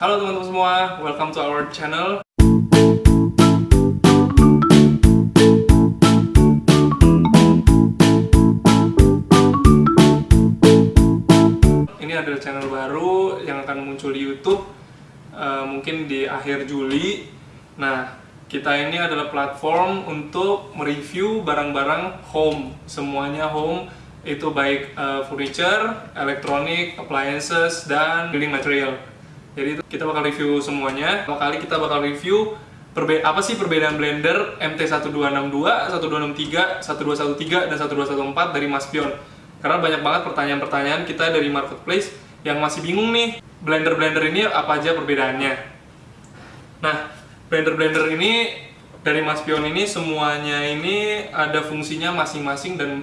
Halo teman-teman semua, welcome to our channel. Ini adalah channel baru yang akan muncul di YouTube mungkin di akhir Juli. Nah, kita ini adalah platform untuk mereview barang-barang home, semuanya home, itu baik furniture, elektronik, appliances, dan building material. Jadi kita bakal review semuanya. Pertama kali kita bakal review apa sih perbedaan blender MT1262, 1263, 1213, dan 1214 dari Mas Pion. Karena banyak banget pertanyaan-pertanyaan kita dari marketplace yang masih bingung nih, blender-blender ini apa aja perbedaannya. Nah, blender-blender ini dari Mas Pion ini semuanya ini ada fungsinya masing-masing dan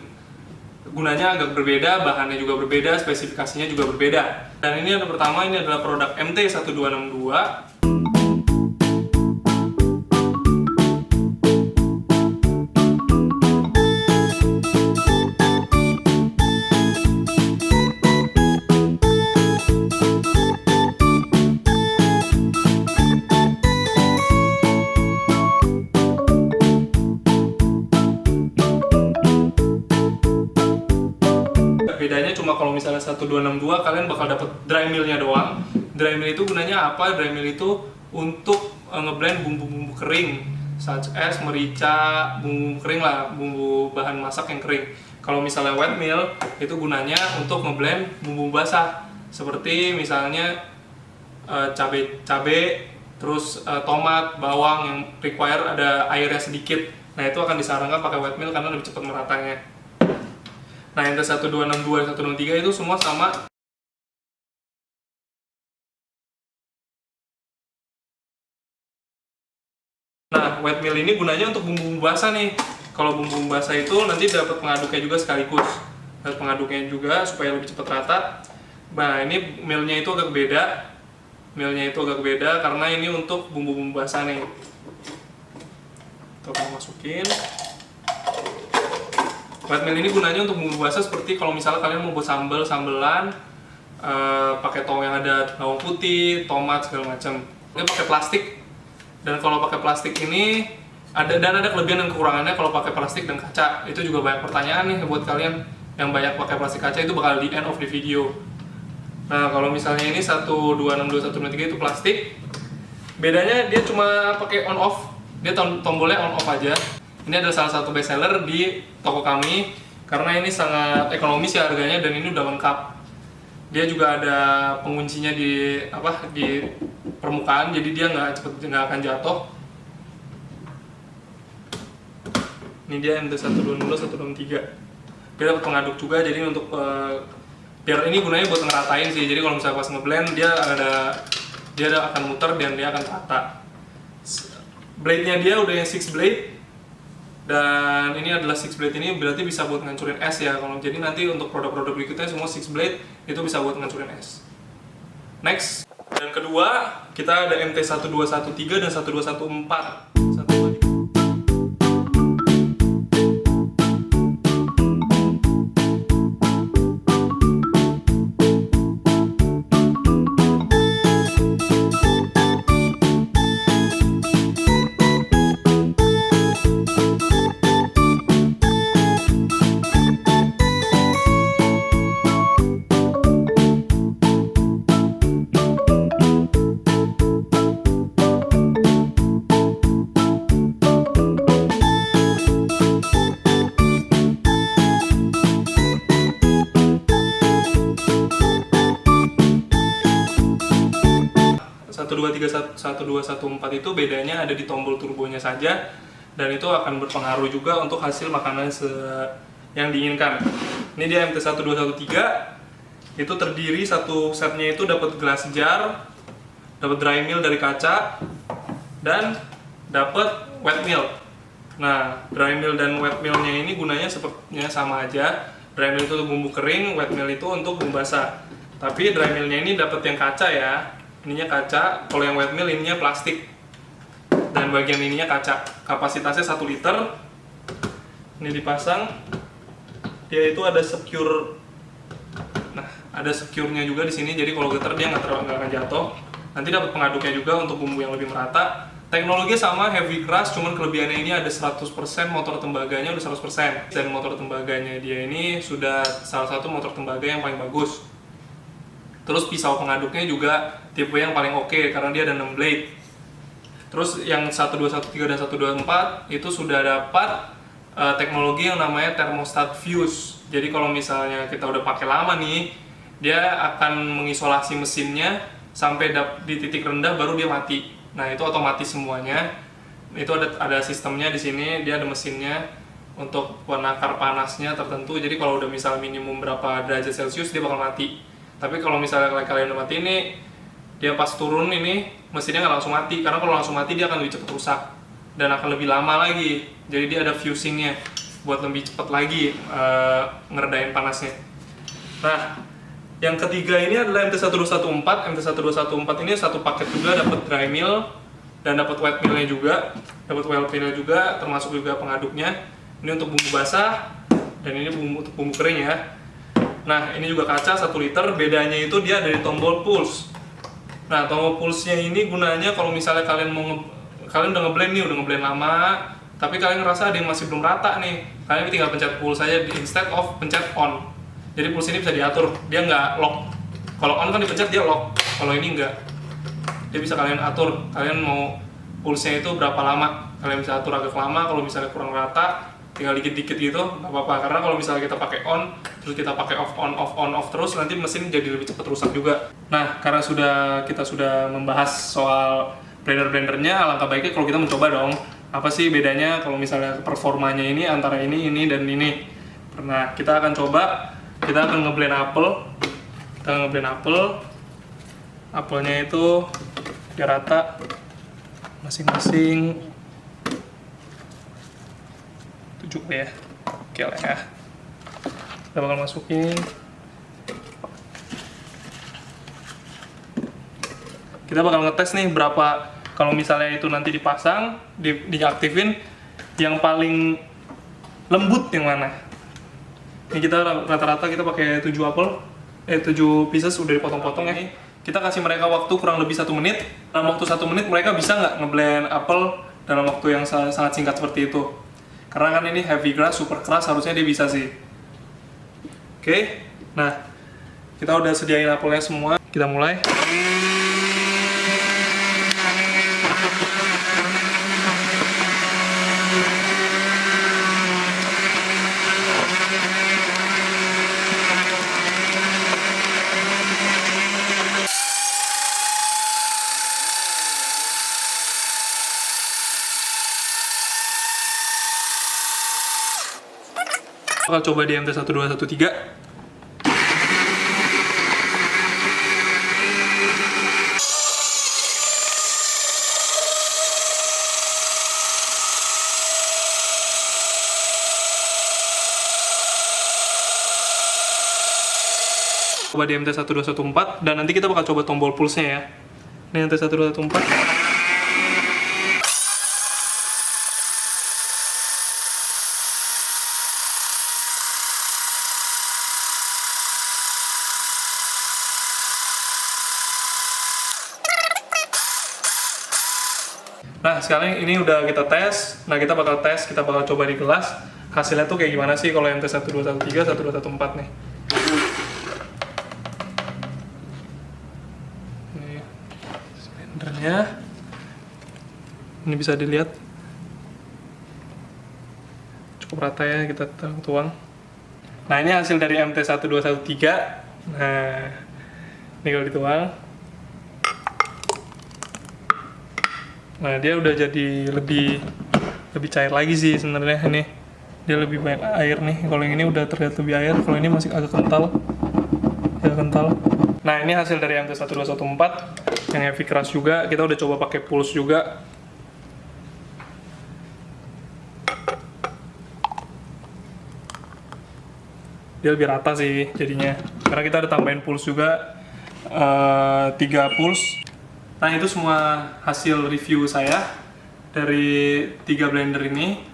gunanya agak berbeda, bahannya juga berbeda, spesifikasinya juga berbeda. Dan ini yang pertama, ini adalah produk MT1262. Bedanya cuma kalau misalnya 1262 kalian bakal dapat dry millnya doang. Dry mill itu gunanya apa? Dry mill itu untuk ngeblend bumbu-bumbu kering, such as merica, bumbu kering lah, bumbu bahan masak yang kering. Kalau misalnya wet mill itu gunanya untuk ngeblend bumbu basah, seperti misalnya cabai, terus tomat, bawang yang require ada airnya sedikit. Nah, itu akan disarankan pakai wet mill karena lebih cepat meratanya. Nah, yang MT1262 dan 163 itu semua sama. Nah, wet mill ini gunanya untuk bumbu basah nih. Kalau bumbu basah itu nanti dapat pengaduknya juga sekaligus. Dapat pengaduknya juga supaya lebih cepat rata. Nah, ini millnya itu agak beda. Millnya itu agak beda karena ini untuk bumbu-bumbu basah nih. Tuh, kita masukin. Wet mill ini gunanya untuk bumbu basah seperti kalau misalnya kalian mau buat sambelan, pakai tong yang ada bawang putih, tomat segala macam. Ini pakai plastik. Dan kalau pakai plastik ini ada kelebihan dan kekurangannya kalau pakai plastik dan kaca. Itu juga banyak pertanyaan nih buat kalian yang banyak pakai plastik kaca, itu bakal di end of the video. Nah, kalau misalnya ini 1262, 123 itu plastik. Bedanya dia cuma pakai on off. Dia tombolnya on off aja. Ini adalah salah satu best seller di toko kami karena ini sangat ekonomis ya harganya, dan ini udah lengkap. Dia juga ada penguncinya di permukaan, jadi dia nggak akan jatuh. Ini dia MT1262, 123. Dia dapat pengaduk juga, jadi untuk biar ini gunanya buat ngeratain sih. Jadi kalau misalnya pas ngeblend dia akan muter dan dia akan rata. Blade-nya dia udah yang 6 blade. Dan ini adalah 6 blade, ini berarti bisa buat ngancurin es ya. Kalau jadi nanti untuk produk-produk berikutnya semua 6 blade itu bisa buat ngancurin es. Next. Dan kedua, kita ada MT1213 dan 1214. 1213, 1214 itu bedanya ada di tombol turbonya saja, dan itu akan berpengaruh juga untuk hasil makanan yang diinginkan. Ini dia MT1213, itu terdiri satu setnya itu dapat glass jar, dapat dry mill dari kaca, dan dapat wet mill. Nah, dry mill dan wet millnya ini gunanya sepertinya sama aja. Dry mill itu untuk bumbu kering, wet mill itu untuk bumbu basah. Tapi dry millnya ini dapat yang kaca ya. Ininya kaca, kalau yang wet mill ininya plastik. Dan bagian ininya kaca. Kapasitasnya 1 liter. Ini dipasang. Dia itu ada secure. Nah, ada secure-nya juga di sini. Jadi kalau getar dia nggak akan jatuh. Nanti dapat pengaduknya juga untuk bumbu yang lebih merata. Teknologinya sama, heavy crush, cuman kelebihannya ini ada 100% motor tembaganya udah 100%. Dan motor tembaganya dia ini sudah salah satu motor tembaga yang paling bagus. Terus pisau pengaduknya juga tipe yang paling oke karena dia ada 6 blade. Terus yang 1213 dan 124 itu sudah dapat teknologi yang namanya thermostat fuse. Jadi kalau misalnya kita udah pakai lama nih, dia akan mengisolasi mesinnya sampai di titik rendah baru dia mati. Nah, itu otomatis semuanya. Itu ada sistemnya di sini, dia ada mesinnya untuk penakar panasnya tertentu. Jadi kalau udah misal minimum berapa derajat Celcius dia bakal mati. Tapi kalau misalnya kalian udah mati ini, dia pas turun ini mesinnya nggak langsung mati, karena kalau langsung mati dia akan lebih cepat rusak dan akan lebih lama lagi. Jadi dia ada fusingnya buat lebih cepat lagi ngeredain panasnya. Nah, yang ketiga ini adalah MT1214. MT1214 ini satu paket juga, dapat dry mill dan dapat wet millnya juga, termasuk juga pengaduknya. Ini untuk bumbu basah dan ini untuk bumbu kering ya. Nah, ini juga kaca 1 liter. Bedanya itu dia dari tombol pulse. Nah, tombol pulse-nya ini gunanya kalau misalnya kalian udah ngeblend nih, udah ngeblend lama, tapi kalian ngerasa ada yang masih belum rata nih, kalian tinggal pencet pulse saja instead of pencet on. Jadi pulse ini bisa diatur, dia nggak lock. Kalau on kan dipencet dia lock, kalau ini nggak. Dia bisa kalian atur, kalian mau pulse-nya itu berapa lama. Kalian bisa atur agak lama, kalau misalnya kurang rata, tinggal dikit-dikit gitu, nggak apa-apa. Karena kalau misalnya kita pakai on, terus kita pakai off terus, nanti mesin jadi lebih cepat rusak juga. Nah, karena kita sudah membahas soal blender-blendernya, alangkah baiknya kalau kita mencoba dong. Apa sih bedanya kalau misalnya performanya ini antara ini, dan ini. Nah, kita akan coba. Kita akan ngeblend apel. Apelnya itu biar rata masing-masing 7 ya. Oke lah ya. Kita bakal masukin. Kita bakal ngetes nih berapa, kalau misalnya itu nanti dipasang, diaktifin, yang paling lembut yang mana. Ini kita rata-rata kita pakai 7 pieces udah dipotong-potong ya. Kita kasih mereka waktu kurang lebih 1 menit. Dalam waktu 1 menit mereka bisa nggak ngeblend apel dalam waktu yang sangat singkat seperti itu. Karena kan ini heavy crush, super crush, harusnya dia bisa sih. Oke, nah kita udah sediain apelnya semua. Kita mulai. Bakal coba di MT1213. Coba di MT1214 dan nanti kita bakal coba tombol pulse-nya ya. Ini MT1214. Nah, sekarang ini udah kita tes. Nah, kita bakal coba di gelas. Hasilnya tuh kayak gimana sih kalau MT1213, 1214 nih. Ini blendernya. Ini bisa dilihat. Cukup rata ya, kita tuang. Nah, ini hasil dari MT1213. Nah, ini kalau dituang. Nah, dia udah jadi lebih cair lagi sih sebenarnya ini. Dia lebih banyak air nih. Kalau yang ini udah terlihat lebih air, kalau ini masih agak kental. Nah, ini hasil dari MT1214 yang heavy crush juga. Kita udah coba pakai pulse juga. Dia lebih rata sih jadinya. Karena kita ada tambahin pulse juga, 3 pulse. Nah, itu semua hasil review saya dari 3 blender ini.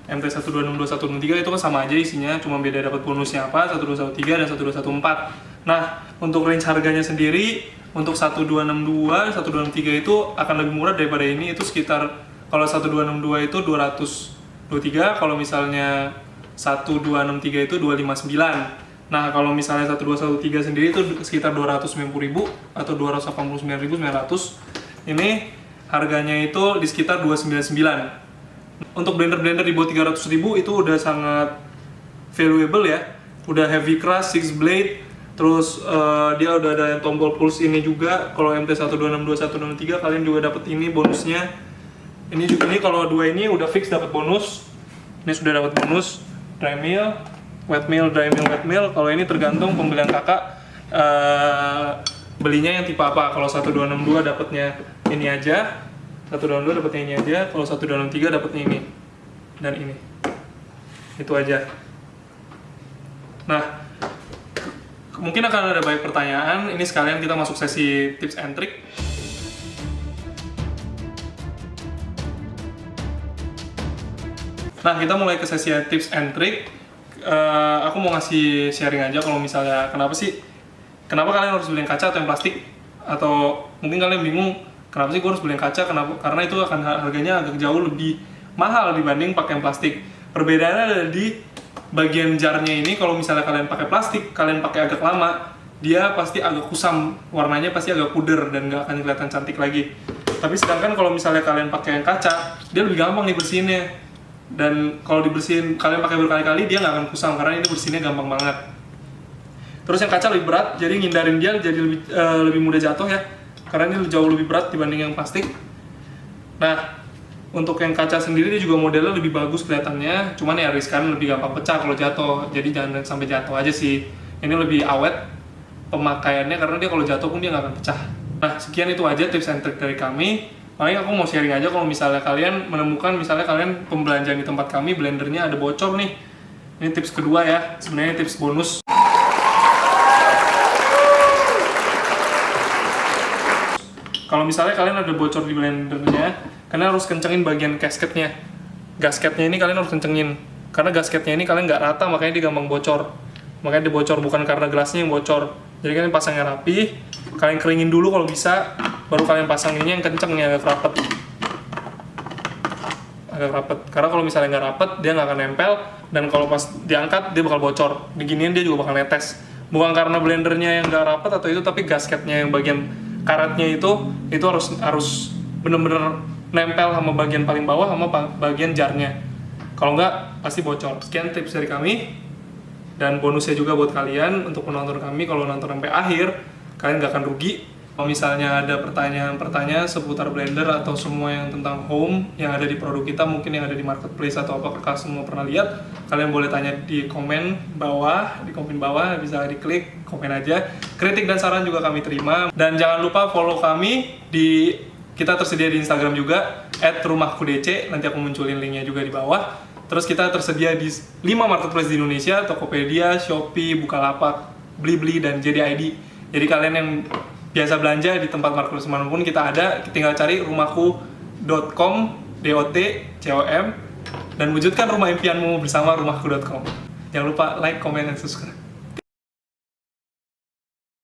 MT1262, 123 itu kan sama aja isinya, cuma beda dapat bonusnya apa, 1213 dan 1214. Nah, untuk range harganya sendiri Untuk 1262, 1263 itu akan lebih murah daripada ini. Itu sekitar, kalau 1262 itu 223, kalau misalnya 1263 itu 259. Nah, kalau misalnya 1213 sendiri itu sekitar 290.000 atau 289.900. Ini harganya itu di sekitar 299. Untuk blender-blender di bawah 300.000 itu udah sangat valuable ya. Udah heavy crush, 6 blade, terus dia udah ada tombol pulse ini juga. Kalau MT1262, 163 kalian juga dapat ini bonusnya. Ini juga, ini kalau dua ini udah fix dapat bonus. Ini sudah dapat bonus dry mill, wet mill, dry mill, wet mill. Kalau ini tergantung pembelian kakak belinya yang tipe apa. Kalau 1262 dapatnya ini aja, 1262 dapatnya ini aja. Kalau 1263 dapatnya ini dan ini. Itu aja. Nah, mungkin akan ada banyak pertanyaan. Ini sekalian kita masuk sesi tips and trick. Nah, kita mulai ke sesi tips and trick. Aku mau ngasih sharing aja kalau misalnya kenapa kalian harus beli yang kaca atau yang plastik, atau mungkin kalian bingung kenapa sih gue harus beli yang kaca, karena itu akan harganya agak jauh lebih mahal dibanding pakai yang plastik. Perbedaannya ada di bagian jarnya ini. Kalau misalnya kalian pakai plastik, kalian pakai agak lama, dia pasti agak kusam, warnanya pasti agak puder dan nggak akan kelihatan cantik lagi. Tapi sedangkan kalau misalnya kalian pakai yang kaca, dia lebih gampang nih bersihinnya. Dan kalau dibersihin kalian pakai berkali-kali, dia nggak akan kusam karena ini bersihnya gampang banget. Terus yang kaca lebih berat, jadi ngindarin dia jadi lebih mudah jatuh ya, karena ini jauh lebih berat dibanding yang plastik. Nah, untuk yang kaca sendiri dia juga modelnya lebih bagus kelihatannya, cuman ya riskan, lebih gampang pecah kalau jatuh. Jadi jangan sampai jatuh aja sih. Ini lebih awet pemakaiannya karena dia kalau jatuh pun dia nggak akan pecah. Nah, sekian itu aja tips and trick dari kami. Paling aku mau sharing aja kalau misalnya kalian menemukan, misalnya kalian pembelanjaan di tempat kami blendernya ada bocor nih. Ini tips kedua ya, sebenarnya tips bonus. Kalau misalnya kalian ada bocor di blendernya, kalian harus kencengin bagian gasketnya. Gasketnya ini kalian harus kencengin, karena gasketnya ini kalian nggak rata, makanya dia gampang bocor. Makanya dia bocor, bukan karena gelasnya yang bocor. Jadi kalian pasangnya rapi, kalian keringin dulu kalau bisa, baru kalian pasang ini yang kenceng nih, agak rapet. Agak rapet, karena kalau misalnya nggak rapet, dia nggak akan nempel, dan kalau pas diangkat, dia bakal bocor. Diginiin dia juga bakal netes. Bukan karena blendernya yang nggak rapet atau itu, tapi gasketnya yang bagian karetnya itu harus bener-bener nempel sama bagian paling bawah sama bagian jarnya. Kalau nggak, pasti bocor. Sekian tips dari kami. Dan bonusnya juga buat kalian untuk menonton kami, kalau nonton sampai akhir kalian nggak akan rugi. Kalau misalnya ada pertanyaan-pertanyaan seputar blender atau semua yang tentang home yang ada di produk kita, mungkin yang ada di marketplace atau apa kalian semua pernah lihat, kalian boleh tanya di komen bawah, bisa diklik komen aja. Kritik dan saran juga kami terima. Dan jangan lupa follow kami kita tersedia di Instagram juga @rumahkudc, nanti aku munculin linknya juga di bawah. Terus kita tersedia di 5 marketplace di Indonesia, Tokopedia, Shopee, Bukalapak, Blibli, dan JDID. Jadi kalian yang biasa belanja di tempat marketplace manapun kita ada, tinggal cari rumahku.com, DOT, COM, dan wujudkan rumah impianmu bersama rumahku.com. Jangan lupa like, comment, dan subscribe.